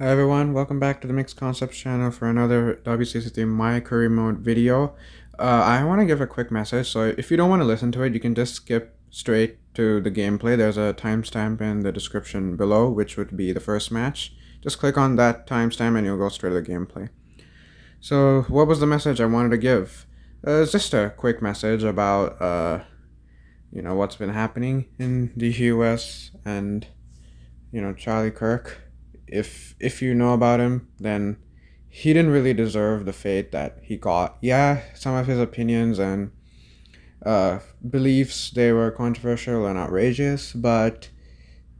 Hi everyone, welcome back to the Mixed Concepts channel for another WCCT My Career Mode video. I want to give a quick message, so if you don't want to listen to it, you can just skip straight to the gameplay. There's a timestamp in the description below, which would be the first match. Just click on that timestamp and you'll go straight to the gameplay. So what was the message I wanted to give? It's just a quick message about, what's been happening in the US and, Charlie Kirk. If you know about him, then he didn't really deserve the fate that he got. Yeah, some of his opinions and beliefs, they were controversial and outrageous, but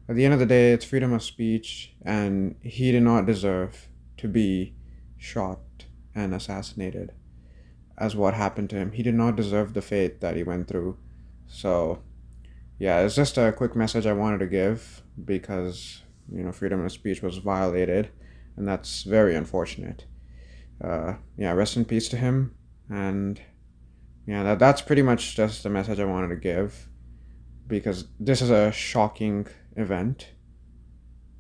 at the end of the day, it's freedom of speech, and he did not deserve to be shot and assassinated as what happened to him. He did not deserve the fate that he went through. So yeah, it's just a quick message I wanted to give because freedom of speech was violated, and that's very unfortunate. Rest in peace to him, and that's pretty much just the message I wanted to give, because this is a shocking event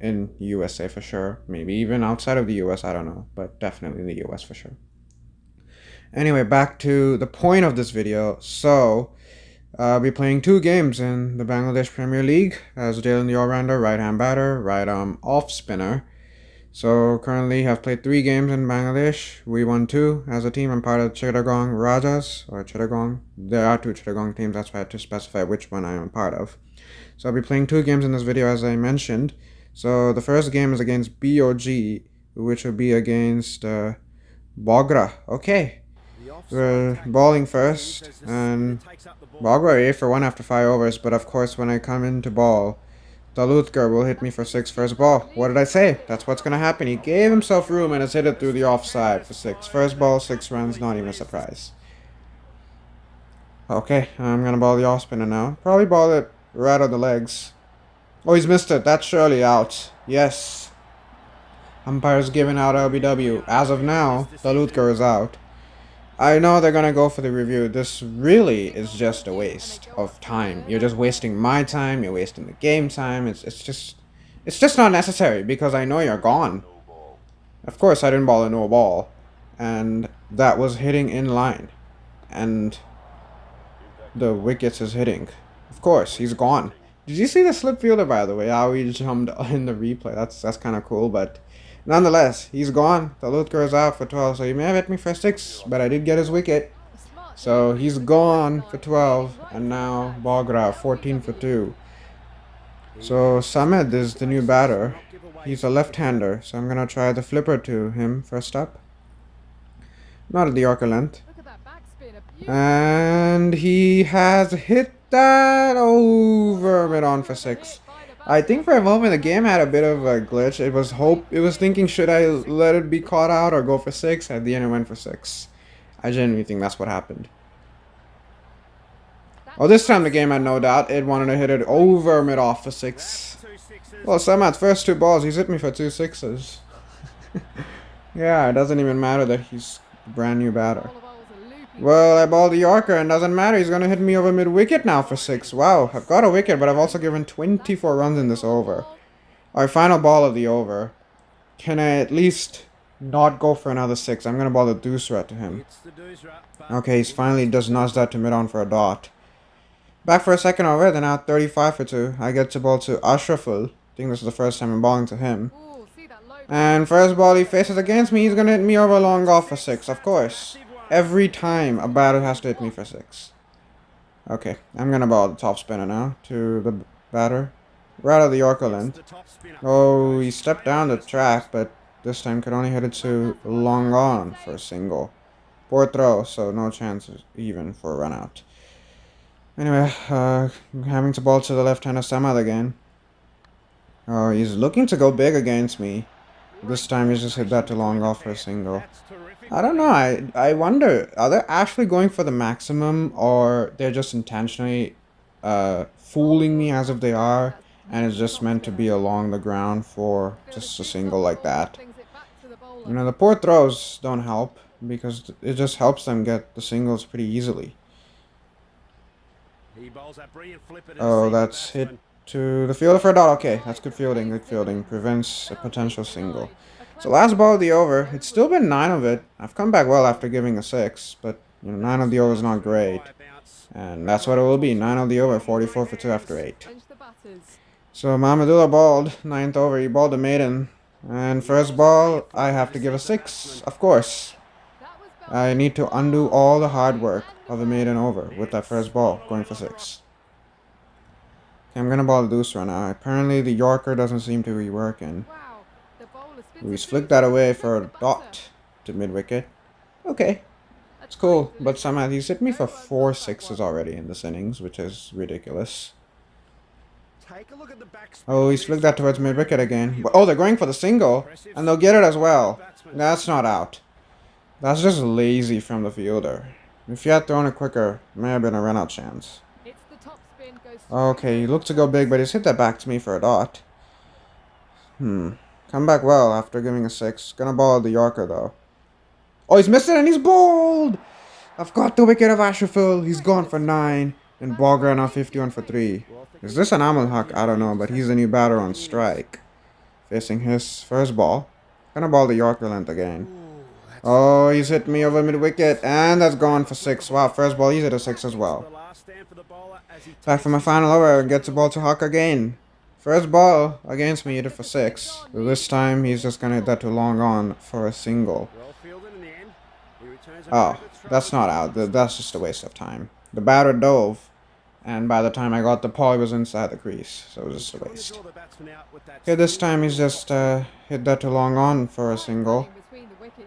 in USA for sure, maybe even outside of the US, I don't know, but definitely in the US for sure. Anyway, back to the point of this video. So I'll be playing 2 games in the Bangladesh Premier League as Dalen the all-rounder, right-hand batter, right-arm off-spinner. So currently have played 3 games in Bangladesh. We won 2 as a team. I'm part of Chittagong Rajas, or Chittagong. There are 2 Chittagong teams, that's why I had to specify which one I am part of. So I'll be playing 2 games in this video as I mentioned. So the first game is against BOG, which will be against Bogra. Okay. We're bowling first, and Bogra 8 for 1 after 5 overs, but of course when I come in to ball, Talutker will hit me for 6 first ball. What did I say? That's what's gonna happen. He gave himself room and has hit it through the offside for 6. First ball, 6 runs, not even a surprise. Okay, I'm gonna ball the off spinner now. Probably ball it right on the legs. Oh, he's missed it. That's surely out. Yes. Umpire's giving out LBW. As of now, Talutker is out. I know they're gonna go for the review. This really is just a waste of time. You're just wasting my time. You're wasting the game time. It's just not necessary because I know you're gone. Of course, I didn't ball a no ball, and that was hitting in line, and the wickets is hitting. Of course, he's gone. Did you see the slip fielder, by the way? How he jumped in the replay? That's kind of cool, but nonetheless, he's gone. Talutker is out for 12, so he may have hit me for 6, but I did get his wicket. So he's gone for 12, and now Bogra 14 for 2. So Samed is the new batter. He's a left-hander, so I'm gonna try the flipper to him first up. Not at the Yorker length. And he has hit that over mid-on for 6. I think for a moment the game had a bit of a glitch. It was thinking, should I let it be caught out or go for 6? At the end it went for 6. I genuinely think that's what happened. Oh, this time the game had no doubt. It wanted to hit it over mid-off for 6. Well, Samad's first 2 balls, he's hit me for 2 6s. Yeah, it doesn't even matter that he's a brand new batter. Well, I balled the Yorker, and doesn't matter. He's going to hit me over mid-wicket now for 6. Wow, I've got a wicket, but I've also given 24 runs in this over. Our final ball of the over. Can I at least not go for another 6? I'm going to ball the Dusra to him. Okay, he's finally does nudge that to mid-on for a dot. Back for a second over, then out 35 for 2. I get to ball to Ashraful. I think this is the first time I'm balling to him. And first ball he faces against me, he's going to hit me over long off for 6, of course. Every time a batter has to hit me for 6. Okay, I'm gonna ball the top spinner now to the batter. Right out of the Yorker length. Oh, he stepped down the track, but this time could only hit it to long on for a single. Poor throw, so no chances even for a run out. Anyway, having to ball to the left-hander Samad again. Oh, he's looking to go big against me. This time he's just hit that to long off for a single. I don't know, I wonder, are they actually going for the maximum, or they're just intentionally fooling me as if they are, and it's just meant to be along the ground for just a single like that. The poor throws don't help, because it just helps them get the singles pretty easily. Oh, that's hit to the fielder for a dot. Okay, that's good fielding. Good fielding. Prevents a potential single. So last ball of the over. It's still been 9 of it. I've come back well after giving a 6, but 9 of the over is not great. And that's what it will be. 9 of the over, 44 for 2 after 8. So Mamadullah balled, 9th over. He balled a maiden. And first ball, I have to give a 6, of course. I need to undo all the hard work of a maiden over with that first ball, going for 6. Okay, I'm gonna ball the deuce right now. Apparently the Yorker doesn't seem to be working. He's flicked that away for a dot to mid-wicket. Okay, it's cool, but somehow he's hit me for 4 sixes already in this innings, which is ridiculous. Oh, he's flicked that towards mid-wicket again. Oh, they're going for the single, and they'll get it as well. That's not out. That's just lazy from the fielder. If he had thrown it quicker, it may have been a run-out chance. Okay, he looked to go big, but he's hit that back to me for a dot. Come back well after giving a 6. Gonna ball the Yorker, though. Oh, he's missed it, and he's bowled! I've got the wicket of Ashraful. He's gone for 9. And Bogra now 51 for 3. Is this an Amal Haq? I don't know, but he's the new batter on strike. Facing his first ball. Gonna ball the Yorker length again. Oh, he's hit me over mid-wicket, and that's gone for 6. Wow, first ball, he's hit a 6 as well. Back for my final over, and gets the ball to Haq again. First ball against me, hit it for 6. This time, he's just gonna hit that to long on for a single. Oh, that's not out. That's just a waste of time. The batter dove, and by the time I got the ball, he was inside the crease, so it was just a waste. Okay, this time he's just hit that to long on for a single.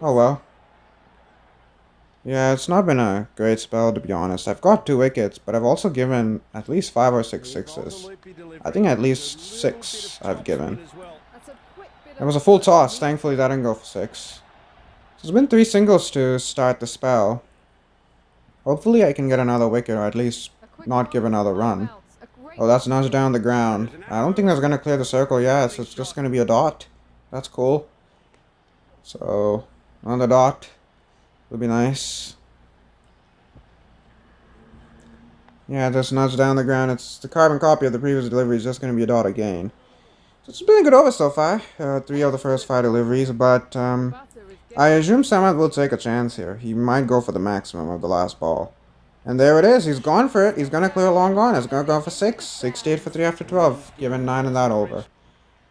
Oh well. Yeah, it's not been a great spell, to be honest. I've got 2 wickets, but I've also given at least 5 or 6 sixes. I think at least 6 I've given. It was a full toss. Thankfully, that didn't go for 6. There's been 3 singles to start the spell. Hopefully, I can get another wicket, or at least not give another run. Oh, that's nudged down the ground. I don't think that's going to clear the circle yet, so it's just going to be a dot. That's cool. So, on the dot. Would be nice. Yeah, just nudge down the ground. It's the carbon copy of the previous delivery. It's just going to be a dot again. So it's been a good over so far. 3 of the first 5 deliveries, but I assume Samad will take a chance here. He might go for the maximum of the last ball. And there it is. He's gone for it. He's going to clear a long on. It's going to go for 6. 68 for 3 after 12. Given 9 in that over.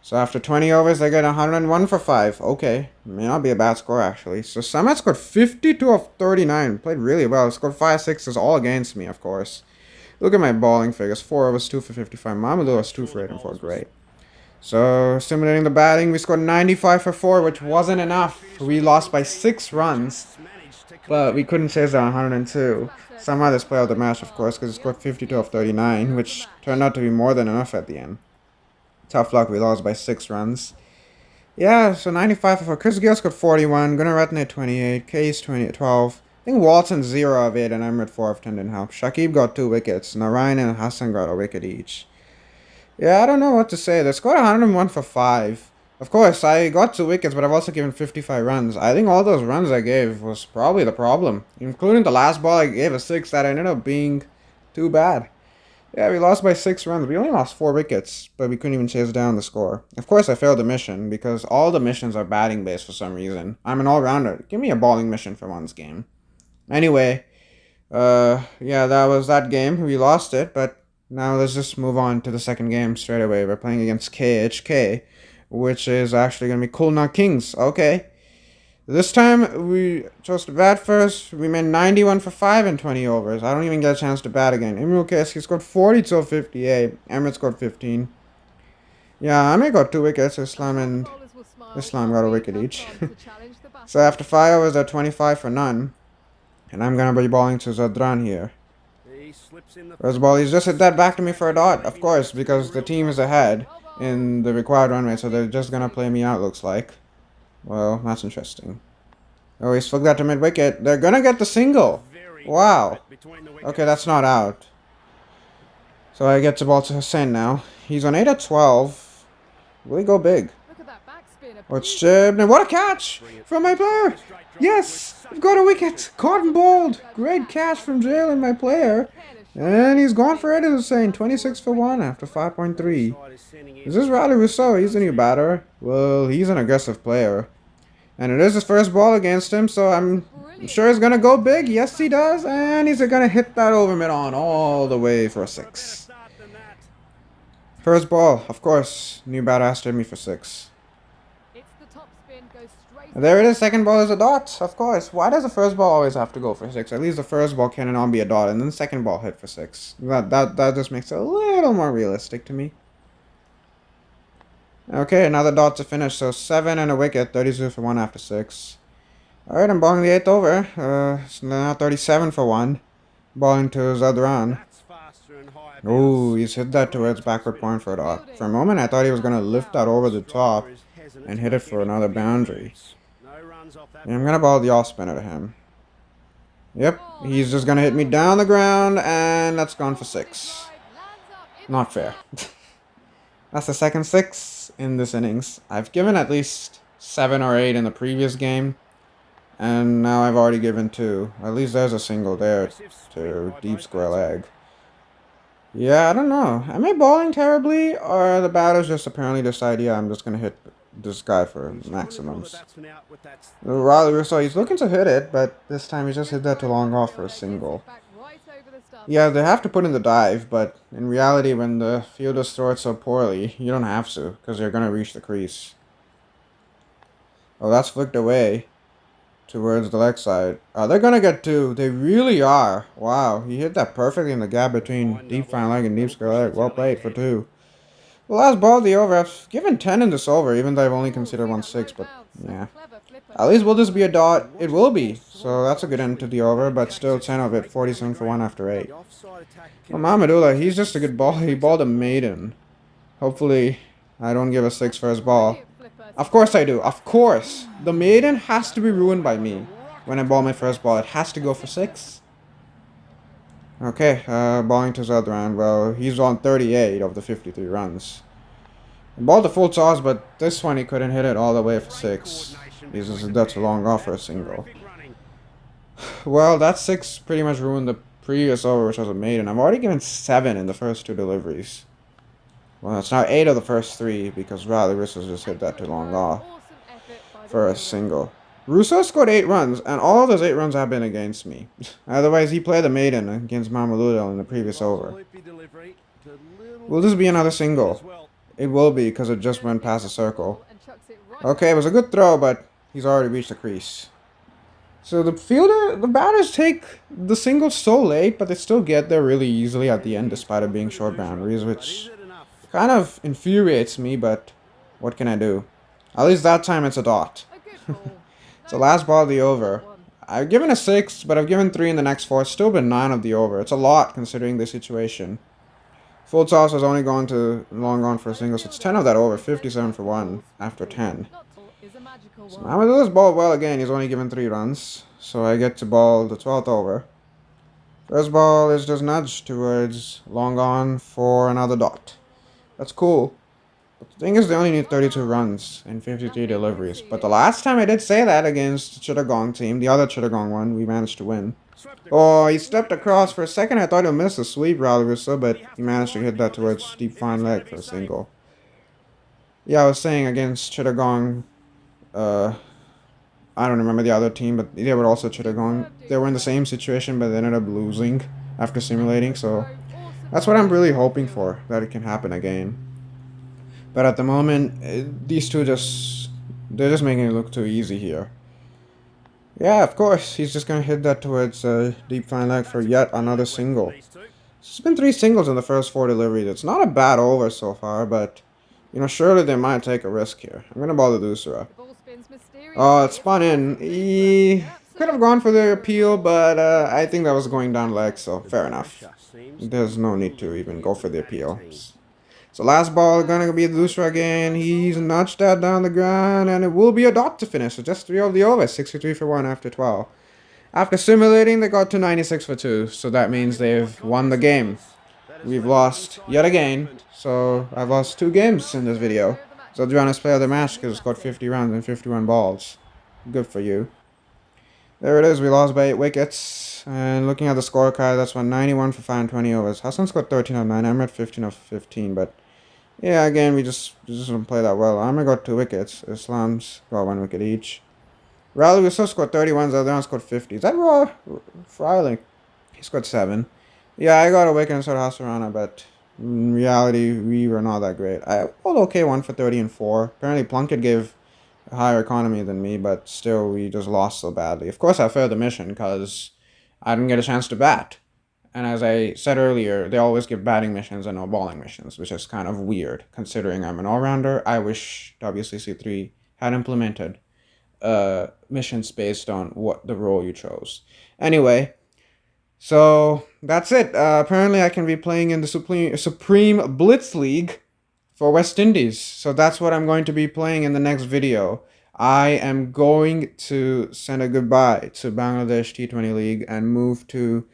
So after 20 overs, they get 101 for 5. Okay. May not be a bad score, actually. So Samad scored 52 of 39. Played really well. Scored 5 sixes, all against me, of course. Look at my bowling figures. 4 overs, 2 for 55. Mamadou was 2 for 8 and 4. Great. So, simulating the batting, we scored 95 for 4, which wasn't enough. We lost by 6 runs. But we couldn't chase down 102. Somehow this play out the match, of course, because he scored 52 of 39, which turned out to be more than enough at the end. Tough luck, we lost by 6 runs. Yeah, so 95 for 4. Chris Gayle scored 41, Gunaratne 28, Case 12. I think Walton 0 of 8 and Emirates 4 of 10 didn't help. Shakib got 2 wickets. Narayan and Hassan got a wicket each. Yeah, I don't know what to say. They scored 101 for 5. Of course, I got 2 wickets, but I've also given 55 runs. I think all those runs I gave was probably the problem. Including the last ball, I gave a 6 that ended up being too bad. Yeah, we lost by 6 runs. We only lost 4 wickets, but we couldn't even chase down the score. Of course, I failed the mission, because all the missions are batting-based for some reason. I'm an all-rounder. Give me a bowling mission for once game. Anyway, yeah, that was that game. We lost it, but now let's just move on to the second game straight away. We're playing against KHK, which is actually going to be Khulna Kings. Okay. This time, we chose to bat first. We made 91 for 5 in 20 overs. I don't even get a chance to bat again. Imrul Keski scored 42 of 58. Emirates scored 15. Yeah, Amir got 2 wickets. Islam got a wicket each. So after 5 overs, they're 25 for none. And I'm going to be bowling to Zadran here. First ball, he's just hit that back to me for a dot. Of course, because the team is ahead in the required run rate. So they're just going to play me out, looks like. Well, that's interesting. Oh, he's flicked that to mid-wicket. They're gonna get the single. Wow. Okay, that's not out. So I get to ball to Hussain now. He's on 8 at 12. Will he go big? What's chipped? And what a catch from my player! Yes! I've got a wicket! Caught and bowled! Great catch from Jalen, my player. And he's gone for it, it was saying 26 for 1 after 5.3. Is this Riley Rousseau? He's the new batter. Well, he's an aggressive player. And it is his first ball against him, so I'm sure he's going to go big. Yes, he does. And he's going to hit that over mid-on all the way for a 6. First ball, of course. New batter has to hit me for 6. And there it is. Second ball is a dot, of course. Why does the first ball always have to go for 6? At least the first ball cannot be a dot, and then the second ball hit for 6. That just makes it a little more realistic to me. Okay, another dot to finish. So 7 and a wicket, 32 for 1 after 6. Alright, I'm balling the 8th over. So now 37 for 1. Balling to Zadran. Oh, he's hit that towards backward point for a dot. For a moment, I thought he was going to lift that over the top and hit it for another boundary. And I'm going to ball the off spinner to him. Yep, he's just going to hit me down the ground, and that's gone for 6. Not fair. That's the second 6 in this innings. I've given at least 7 or 8 in the previous game, and now I've already given 2. At least there's a single there to deep square leg. Yeah, I don't know. Am I balling terribly, or the batters just apparently decide, yeah, I'm just going to hit this guy for maximums. Riley Rousseau, he's looking to hit it, but this time he just hit that to long off for a single. Yeah, they have to put in the dive, but in reality, when the fielders throw it so poorly, you don't have to, because you're going to reach the crease. Oh, that's flicked away towards the leg side. They're going to get 2. They really are. Wow, he hit that perfectly in the gap between deep fine leg and deep square leg. Well played for 2. The last ball of the over, I've given 10 in this over, even though I've only considered 1-6, but yeah. At least will this be a dot? It will be, so that's a good end to the over, but still 10 of it, 47 for 1 after 8. Well, Mahmudullah, he's just a good ball. He balled a maiden. Hopefully, I don't give a 6 first ball. Of course I do, of course. The maiden has to be ruined by me. When I ball my first ball, it has to go for 6. Okay, balling to Zadran. Well, he's on 38 of the 53 runs. He balled the full toss, but this one he couldn't hit it all the way for 6. That's a long off for a single. Well, that 6 pretty much ruined the previous over, which was a maiden. I've already given 7 in the first 2 deliveries. Well, it's now 8 of the first 3, because Riley Rousseau just hit that too long off for a single. Rousseau scored 8 runs, and all of those 8 runs have been against me. Otherwise, he played the maiden against Mahmudullah in the previous over. Will this be another single? It will be, because it just went past the circle. Okay, it was a good throw, but he's already reached the crease. So the batters take the single so late, but they still get there really easily at the end, despite it being short boundaries, which kind of infuriates me, but what can I do? At least that time it's a dot. It's the last ball of the over. I've given a 6, but I've given 3 in the next 4. It's still been 9 of the over. It's a lot considering the situation. Full toss was only going to long on for a single, so it's 10 of that over, 57 for 1 after 10. So Mahmudullah's balled well again. He's only given 3 runs, so I get to ball the 12th over. First ball is just nudged towards long on for another dot. That's cool. But the thing is, they only need 32 runs and 53 deliveries. But the last time I did say that against the Chittagong team, the other Chittagong one, we managed to win. Oh, he stepped across. For a second, I thought he'll miss a sweep, Riley Rousseau, but he managed to hit that towards deep fine leg for a single. Yeah, I was saying against Chittagong, I don't remember the other team, but they were also Chittagong. They were in the same situation, but they ended up losing after simulating, so that's what I'm really hoping for, that it can happen again. But at the moment, these two they're just making it look too easy here. Yeah, of course, he's just going to hit that towards deep fine leg for yet another single. It's been 3 singles in the first 4 deliveries. It's not a bad over so far, but, you know, surely they might take a risk here. I'm going to ball the Dusra. Oh, it spun in. He could have gone for the appeal, but I think that was going down leg, so fair enough. There's no need to even go for the appeal. So last ball gonna be the Dusra again. He's nudged that down the ground, and it will be a dot to finish. So just 3 of the over, 63 for 1 after 12. After simulating, they got to 96 for 2, so that means they've won the game. We've lost yet again, so I've lost 2 games in this video. So Adriana's player of the match because he scored 50 runs and 51 balls. Good for you. There it is. We lost by 8 wickets. And looking at the scorecard, that's 191 for 5 and 20 overs. Hassan scored 13 of 9. I'm at 15 of 15. But yeah, again, we just don't play that well. Amr got 2 wickets. Islam's got 1 wicket each. Riley Wisso scored 31. Zaldan scored 50. Is that raw? Riley? He scored 7. Yeah, I got a wicket and so did Hasarana, but in reality, we were not that great. I pulled okay 1 for 30 and 4. Apparently, Plunkett gave a higher economy than me, but still, we just lost so badly. Of course, I failed the mission because I didn't get a chance to bat. And as I said earlier, they always give batting missions and no bowling missions, which is kind of weird, considering I'm an all-rounder. I wish WCC3 had implemented missions based on what the role you chose. Anyway, so that's it. Apparently, I can be playing in the Supreme Blitz League for West Indies. So that's what I'm going to be playing in the next video. I am going to send a goodbye to Bangladesh T20 League and move to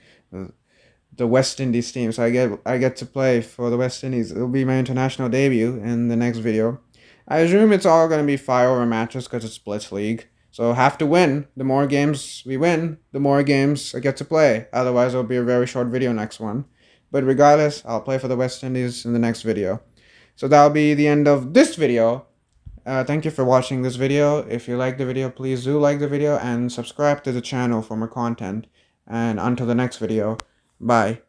the West Indies team. So I get to play for the West Indies. It'll be my international debut in the next video. I assume it's all going to be 5-over matches because it's Blitz League. So have to win. The more games we win, the more games I get to play. Otherwise, it'll be a very short video next one. But regardless, I'll play for the West Indies in the next video. So that'll be the end of this video. Thank you for watching this video. If you like the video, please do like the video and subscribe to the channel for more content. And until the next video, bye.